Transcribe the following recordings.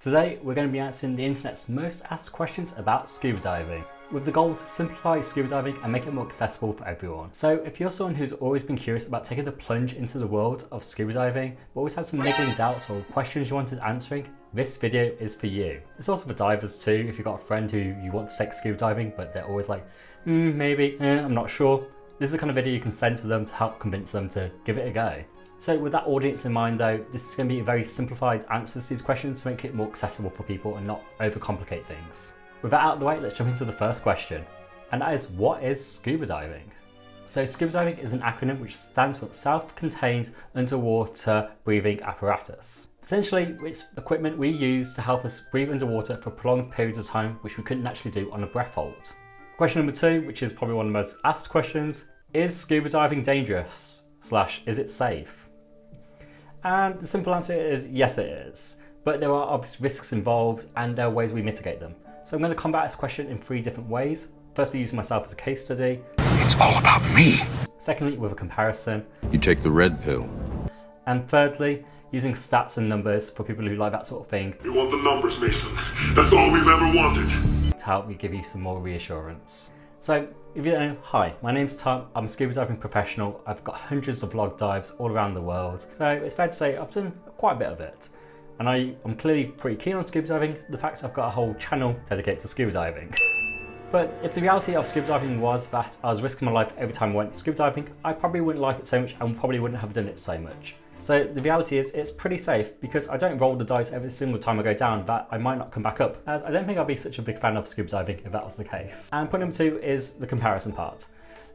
Today we're going to be answering the internet's most asked questions about scuba diving, with the goal to simplify scuba diving and make it more accessible for everyone. So if you're someone who's always been curious about taking the plunge into the world of scuba diving, but always had some niggling doubts or questions you wanted answering, this video is for you. It's also for divers too, if you've got a friend who you want to take scuba diving but they're always like, maybe, I'm not sure. This is the kind of video you can send to them to help convince them to give it a go. So with that audience in mind though, this is going to be a very simplified answers to these questions to make it more accessible for people and not overcomplicate things. With that out of the way, let's jump into the first question. And that is, what is scuba diving? So scuba diving is an acronym which stands for self-contained underwater breathing apparatus. Essentially, it's equipment we use to help us breathe underwater for prolonged periods of time, which we couldn't naturally do on a breath hold. Question number 2, which is probably one of the most asked questions, is scuba diving dangerous / is it safe? And the simple answer is yes it is, but there are obvious risks involved and there are ways we mitigate them. So I'm going to combat this question in 3 different ways. Firstly, using myself as a case study. It's all about me. Secondly, with a comparison. You take the red pill. And thirdly, using stats and numbers for people who like that sort of thing. We want the numbers, Mason. That's all we've ever wanted. To help me give you some more reassurance. So, if you don't know, hi, my name's Tom, I'm a scuba diving professional, I've got hundreds of log dives all around the world, so it's fair to say I've done quite a bit of it. And I'm clearly pretty keen on scuba diving, the fact I've got a whole channel dedicated to scuba diving. But if the reality of scuba diving was that I was risking my life every time I went scuba diving, I probably wouldn't like it so much and probably wouldn't have done it so much. So the reality is it's pretty safe because I don't roll the dice every single time I go down that I might not come back up, as I don't think I'd be such a big fan of scuba diving if that was the case. And point number 2 is the comparison part.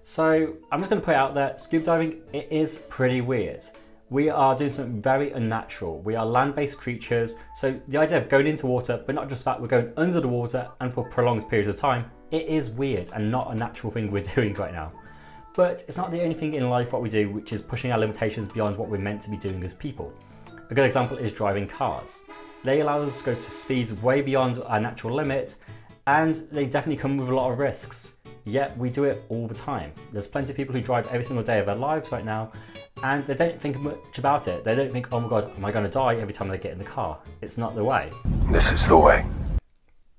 So I'm just going to put it out there, scuba diving, it is pretty weird. We are doing something very unnatural. We are land-based creatures, so the idea of going into water, but not just that, we're going under the water and for prolonged periods of time, it is weird and not a natural thing we're doing right now. But it's not the only thing in life what we do which is pushing our limitations beyond what we're meant to be doing as people. A good example is driving cars. They allow us to go to speeds way beyond our natural limit, and they definitely come with a lot of risks. Yet we do it all the time. There's plenty of people who drive every single day of their lives right now, and they don't think much about it. They don't think, oh my god, am I going to die every time they get in the car? It's not the way. This is the way.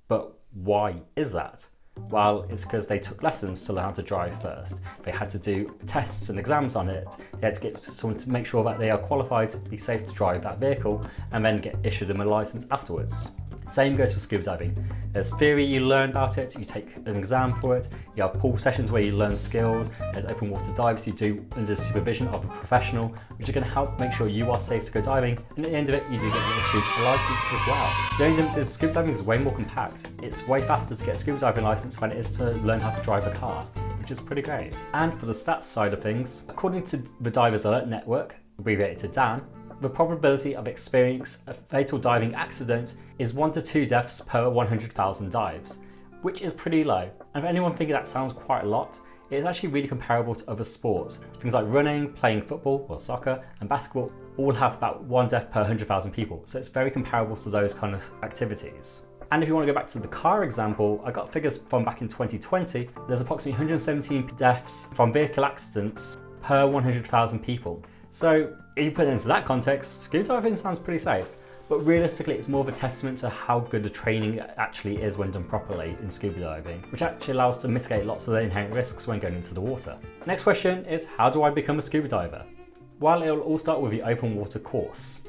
But why is that? Well, it's because they took lessons to learn how to drive first. They had to do tests and exams on it. They had to get someone to make sure that they are qualified to be safe to drive that vehicle and then get issued them a license afterwards. Same goes for scuba diving. There's theory, you learn about it, you take an exam for it, you have pool sessions where you learn skills, there's open water dives you do under supervision of a professional, which are going to help make sure you are safe to go diving, and at the end of it you do get issued a license as well. The only difference is scuba diving is way more compact. It's way faster to get a scuba diving license than it is to learn how to drive a car, which is pretty great. And for the stats side of things, according to the Divers Alert Network, abbreviated to DAN, the probability of experiencing a fatal diving accident is 1 to 2 deaths per 100,000 dives, which is pretty low. And for anyone thinking that sounds quite a lot, it is actually really comparable to other sports. Things like running, playing football or soccer and basketball all have about 1 death per 100,000 people, so it's very comparable to those kind of activities. And if you want to go back to the car example, I got figures from back in 2020, there's approximately 117 deaths from vehicle accidents per 100,000 people. So if you put it into that context, scuba diving sounds pretty safe, but realistically it's more of a testament to how good the training actually is when done properly in scuba diving, which actually allows us to mitigate lots of the inherent risks when going into the water. Next question is, how do I become a scuba diver? Well, it'll all start with the open water course.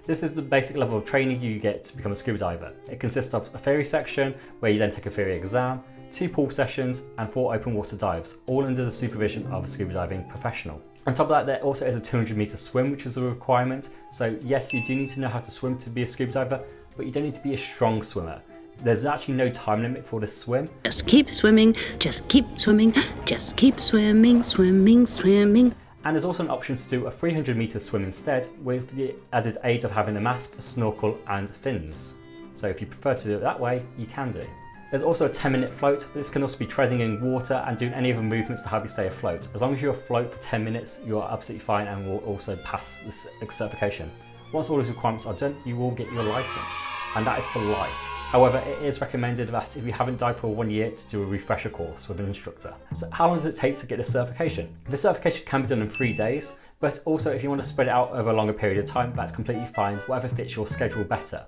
This is the basic level of training you get to become a scuba diver. It consists of a theory section where you then take a theory exam, 2 pool sessions and 4 open water dives, all under the supervision of a scuba diving professional. On top of that, there also is a 200-meter swim, which is a requirement. So yes, you do need to know how to swim to be a scuba diver, but you don't need to be a strong swimmer. There's actually no time limit for this swim. Just keep swimming, just keep swimming, just keep swimming, swimming, swimming. And there's also an option to do a 300-meter swim instead, with the added aid of having a mask, a snorkel and fins. So if you prefer to do it that way, you can do. There's also a 10-minute float. This can also be treading in water and doing any other movements to help you stay afloat. As long as you're afloat for 10 minutes, you are absolutely fine and will also pass this certification. Once all those requirements are done, you will get your license, and that is for life. However, it is recommended that if you haven't dived for 1 year, to do a refresher course with an instructor. So how long does it take to get a certification? The certification can be done in 3 days, but also if you want to spread it out over a longer period of time, that's completely fine, whatever fits your schedule better.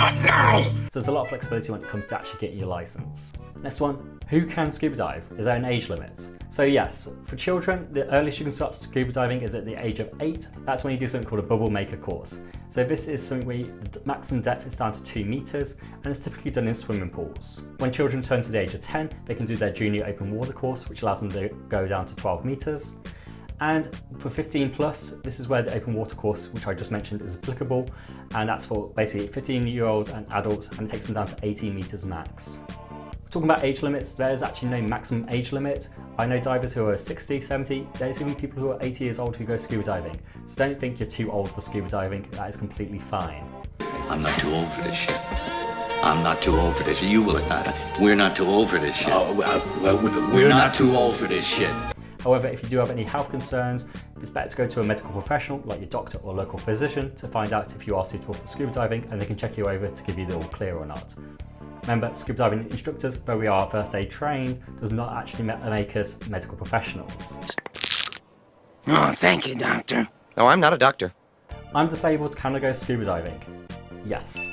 Not now! So there's a lot of flexibility when it comes to actually getting your license. Next one, who can scuba dive? Is there an age limit? So yes, for children, the earliest you can start scuba diving is at the age of 8. That's when you do something called a bubble maker course. So this is something where the maximum depth is down to 2 meters, and it's typically done in swimming pools. When children turn to the age of 10, they can do their junior open water course, which allows them to go down to 12 meters. And for 15 plus, this is where the open water course, which I just mentioned, is applicable. And that's for basically 15-year-olds and adults, and it takes them down to 18 meters max. Talking about age limits, there's actually no maximum age limit. I know divers who are 60, 70, there's even people who are 80 years old who go scuba diving. So don't think you're too old for scuba diving, that is completely fine. I'm not too old for this shit. I'm not too old for this. You will not. We're not too old for this shit. We're not too old for this shit. However, if you do have any health concerns, it's better to go to a medical professional like your doctor or local physician to find out if you are suitable for scuba diving, and they can check you over to give you the all clear or not. Remember, scuba diving instructors, though we are first aid trained, does not actually make us medical professionals. Oh, thank you, doctor. No, I'm not a doctor. I'm disabled, can I go scuba diving? Yes.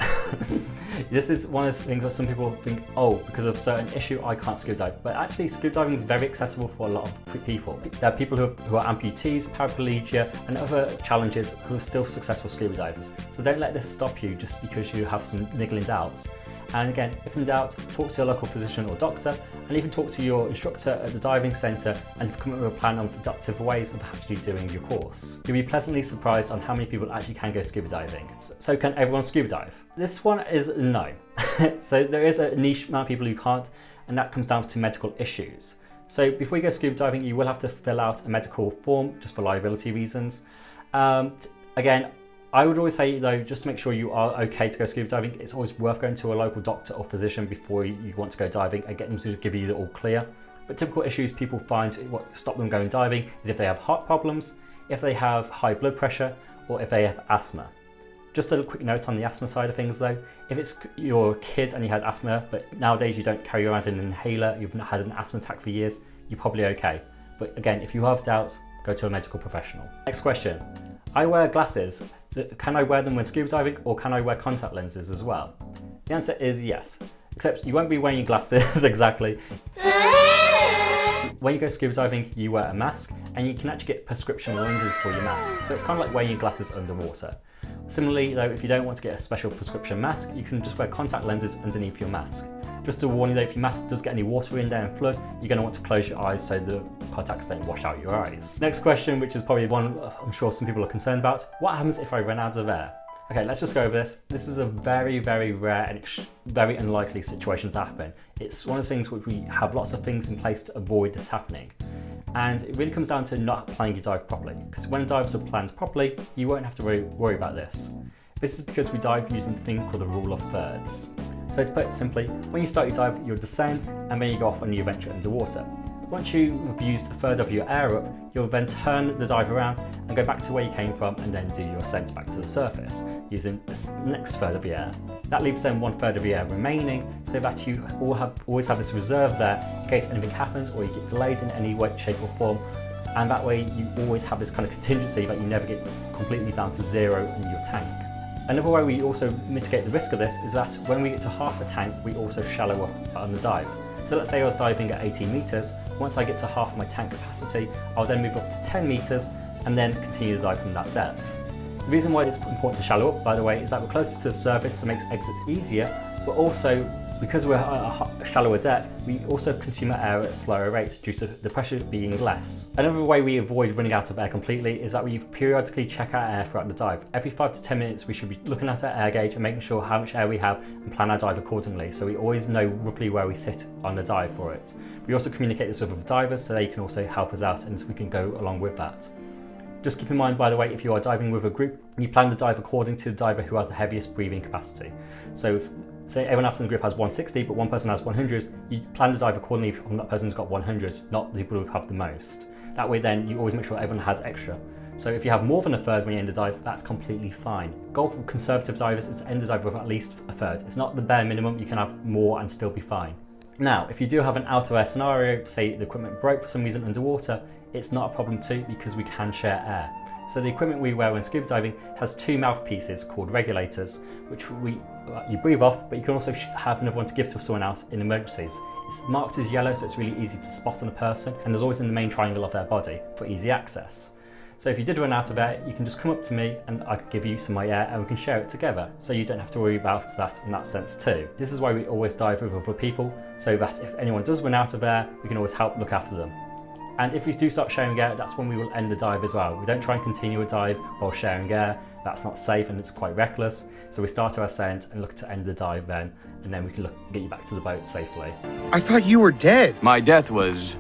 This is one of those things where some people think, oh, because of a certain issue, I can't scuba dive. But actually, scuba diving is very accessible for a lot of people. There are people who are amputees, paraplegia, and other challenges who are still successful scuba divers. So don't let this stop you just because you have some niggling doubts. And again, if in doubt, talk to a local physician or doctor, and even talk to your instructor at the diving centre and come up with a plan on productive ways of actually doing your course. You'll be pleasantly surprised on how many people actually can go scuba diving. So can everyone scuba dive? This one is no. So there is a niche amount of people who can't, and that comes down to medical issues. So before you go scuba diving, you will have to fill out a medical form just for liability reasons. Again, I would always say though, just to make sure you are okay to go scuba diving, it's always worth going to a local doctor or physician before you want to go diving and get them to give you the all clear. But typical issues people find what stop them going diving is if they have heart problems, if they have high blood pressure, or if they have asthma. Just a quick note on the asthma side of things though, if it's your kid and you had asthma, but nowadays you don't carry around an inhaler, you've not had an asthma attack for years, you're probably okay. But again, if you have doubts, go to a medical professional. Next question. I wear glasses. So can I wear them when scuba diving, or can I wear contact lenses as well? The answer is yes, except you won't be wearing glasses exactly. When you go scuba diving, you wear a mask, and you can actually get prescription lenses for your mask. So it's kind of like wearing your glasses underwater. Similarly though, if you don't want to get a special prescription mask, you can just wear contact lenses underneath your mask. Just to warn you though, if your mask does get any water in there and flood, you're going to want to close your eyes so the contacts don't wash out your eyes. Next question, which is probably one I'm sure some people are concerned about. What happens if I run out of air? Okay, let's just go over this. This is a very, very rare and very unlikely situation to happen. It's one of those things which we have lots of things in place to avoid this happening. And it really comes down to not planning your dive properly, because when dives are planned properly, you won't have to worry about this. This is because we dive using a thing called the rule of thirds. So to put it simply, when you start your dive, you'll descend and then you go off on your venture underwater. Once you've used a third of your air up, you'll then turn the dive around and go back to where you came from and then do your ascent back to the surface using the next third of your air. That leaves then 1/3 of your air remaining, so that you always have this reserve there in case anything happens or you get delayed in any way, shape or form. And that way you always have this kind of contingency that you never get completely down to zero in your tank. Another way we also mitigate the risk of this is that when we get to half a tank, we also shallow up on the dive. So let's say I was diving at 18 meters. Once I get to half my tank capacity, I'll then move up to 10 meters and then continue to dive from that depth. The reason why it's important to shallow up, by the way, is that we're closer to the surface, so it makes exits easier, but also because we're at a shallower depth, we also consume our air at a slower rate due to the pressure being less. Another way we avoid running out of air completely is that we periodically check our air throughout the dive. Every 5 to 10 minutes we should be looking at our air gauge and making sure how much air we have and plan our dive accordingly, so we always know roughly where we sit on the dive for it. We also communicate this with other divers so they can also help us out and we can go along with that. Just keep in mind, by the way, if you are diving with a group, you plan the dive according to the diver who has the heaviest breathing capacity. So if, say everyone else in the group has 160, but one person has 100, you plan the dive accordingly from that person's got 100, not the people who have the most. That way then you always make sure everyone has extra. So if you have more than a third when you end the dive, that's completely fine. Goal for conservative divers is to end the dive with at least a third. It's not the bare minimum, you can have more and still be fine. Now, if you do have an out of air scenario, say the equipment broke for some reason underwater, it's not a problem too because we can share air. So the equipment we wear when scuba diving has two mouthpieces called regulators, which you breathe off, but you can also have another one to give to someone else in emergencies. It's marked as yellow, so it's really easy to spot on a person, and there's always in the main triangle of their body for easy access. So if you did run out of air, you can just come up to me and I can give you some of my air and we can share it together, so you don't have to worry about that in that sense too. This is why we always dive with other people, so that if anyone does run out of air, we can always help look after them. And if we do start sharing air, that's when we will end the dive as well. We don't try and continue a dive while sharing air. That's not safe and it's quite reckless. So we start our ascent and look to end the dive then, and then we can get you back to the boat safely. I thought you were dead. My death was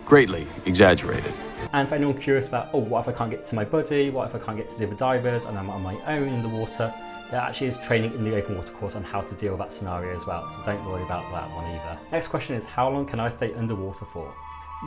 greatly exaggerated. And for anyone curious about, oh, what if I can't get to my buddy? What if I can't get to the other divers and I'm on my own in the water? There actually is training in the open water course on how to deal with that scenario as well, so don't worry about that one either. Next question is, how long can I stay underwater for?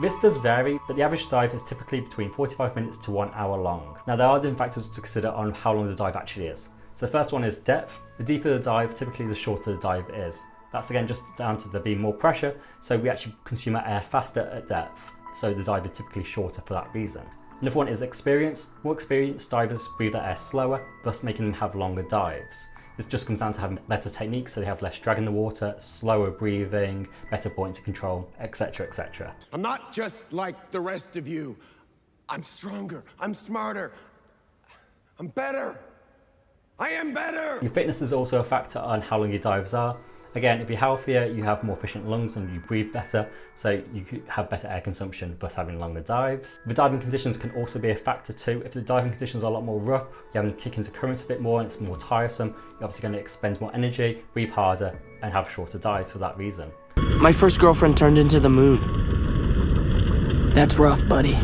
This does vary, but the average dive is typically between 45 minutes to 1 hour long. Now there are different factors to consider on how long the dive actually is. So the first one is depth. The deeper the dive, typically the shorter the dive is. That's again just down to there being more pressure, so we actually consume our air faster at depth. So the dive is typically shorter for that reason. Another one is experience. More experienced divers breathe their air slower, thus making them have longer dives. This just comes down to having better techniques, so they have less drag in the water, slower breathing, better buoyancy control, etc, etc. I'm not just like the rest of you. I'm stronger, I'm smarter, I'm better. I am better! Your fitness is also a factor on how long your dives are. Again, if you're healthier, you have more efficient lungs and you breathe better, so you could have better air consumption, thus having longer dives. The diving conditions can also be a factor too. If the diving conditions are a lot more rough, you're having to kick into current a bit more and it's more tiresome, you're obviously going to expend more energy, breathe harder, and have shorter dives for that reason. My first girlfriend turned into the moon. That's rough, buddy.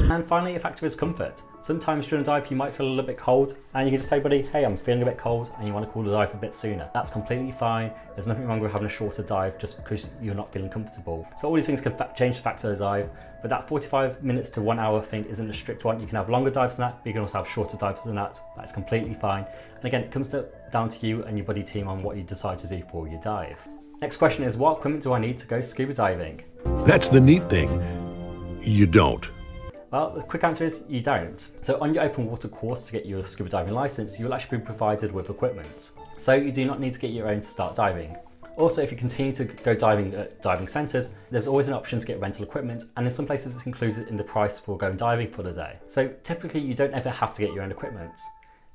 And finally, a factor is comfort. Sometimes during a dive you might feel a little bit cold and you can just tell your buddy, hey, I'm feeling a bit cold, and you want to call the dive a bit sooner. That's completely fine. There's nothing wrong with having a shorter dive just because you're not feeling comfortable. So all these things can change the factor of the dive, but that 45 minutes to 1 hour thing isn't a strict one. You can have longer dives than that, but you can also have shorter dives than that. That's completely fine. And again, it comes down to you and your buddy team on what you decide to do for your dive. Next question is, what equipment do I need to go scuba diving? That's the neat thing. You don't. Well, the quick answer is you don't. So on your open water course to get your scuba diving license, you'll actually be provided with equipment. So you do not need to get your own to start diving. Also, if you continue to go diving at diving centres, there's always an option to get rental equipment, and in some places it's included in the price for going diving for the day. So typically you don't ever have to get your own equipment.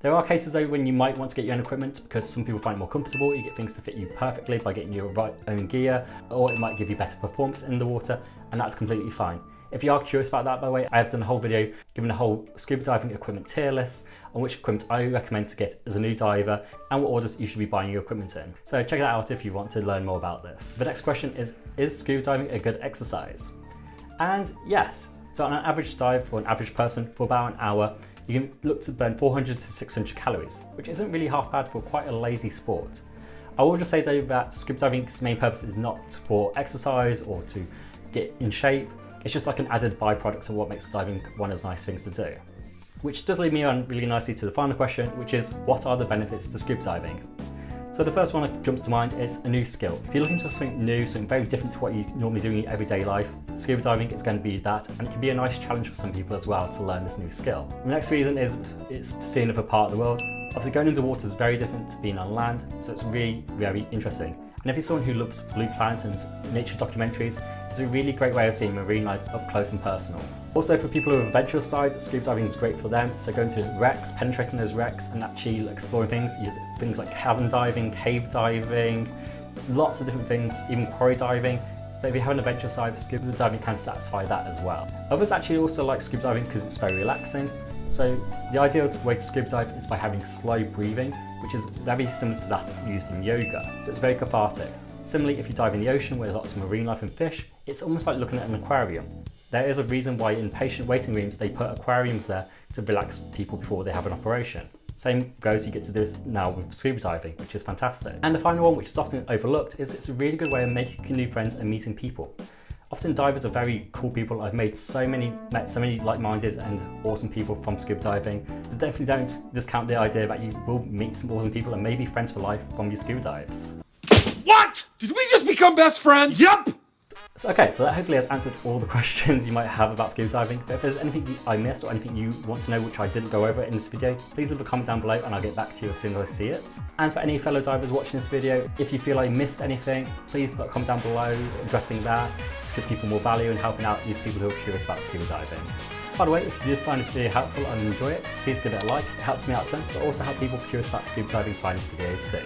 There are cases though when you might want to get your own equipment because some people find it more comfortable, you get things to fit you perfectly by getting your own gear, or it might give you better performance in the water, and that's completely fine. If you are curious about that, by the way, I have done a whole video giving a whole scuba diving equipment tier list on which equipment I recommend to get as a new diver and what orders you should be buying your equipment in. So check that out if you want to learn more about this. The next question is scuba diving a good exercise? And yes, so on an average dive for an average person for about an hour, you can look to burn 400 to 600 calories, which isn't really half bad for quite a lazy sport. I will just say though that scuba diving's main purpose is not for exercise or to get in shape. It's just like an added byproduct of what makes diving one of the nice things to do. Which does lead me on really nicely to the final question, which is, what are the benefits to scuba diving? So the first one that jumps to mind is a new skill. If you're looking for something new, something very different to what you normally do in your everyday life, scuba diving is going to be that, and it can be a nice challenge for some people as well to learn this new skill. The next reason is it's to see another part of the world. Obviously going into water is very different to being on land, so it's really very interesting. And if you're someone who loves Blue Planet and nature documentaries, it's a really great way of seeing marine life up close and personal. Also for people who are adventurous side, scuba diving is great for them, so going to wrecks, penetrating those wrecks and actually exploring things like cavern diving, cave diving, lots of different things, even quarry diving. So if you have an adventure side, scuba diving can satisfy that as well. Others actually also like scuba diving because it's very relaxing. So the ideal way to scuba dive is by having slow breathing, which is very similar to that used in yoga. So it's very cathartic. Similarly, if you dive in the ocean where there's lots of marine life and fish, it's almost like looking at an aquarium. There is a reason why in patient waiting rooms they put aquariums there to relax people before they have an operation. Same goes, you get to do this now with scuba diving, which is fantastic. And the final one, which is often overlooked, is it's a really good way of making new friends and meeting people. Often divers are very cool people. I've met so many like-minded and awesome people from scuba diving. So definitely don't discount the idea that you will meet some awesome people and maybe friends for life from your scuba dives. What? Did we just become best friends? Yup! So, okay, so that hopefully has answered all the questions you might have about scuba diving. But if there's anything I missed or anything you want to know which I didn't go over in this video, please leave a comment down below and I'll get back to you as soon as I see it. And for any fellow divers watching this video, if you feel I missed anything, please put a comment down below addressing that to give people more value and helping out these people who are curious about scuba diving. By the way, if you did find this video helpful and enjoy it, please give it a like. It helps me out a ton, but also help people curious about scuba diving find this video too.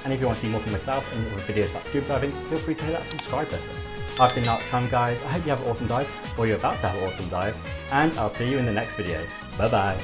And if you want to see more from myself and other videos about scuba diving, feel free to hit that subscribe button. I've been Narked Tom, guys. I hope you have awesome dives, or you're about to have awesome dives, and I'll see you in the next video. Bye bye.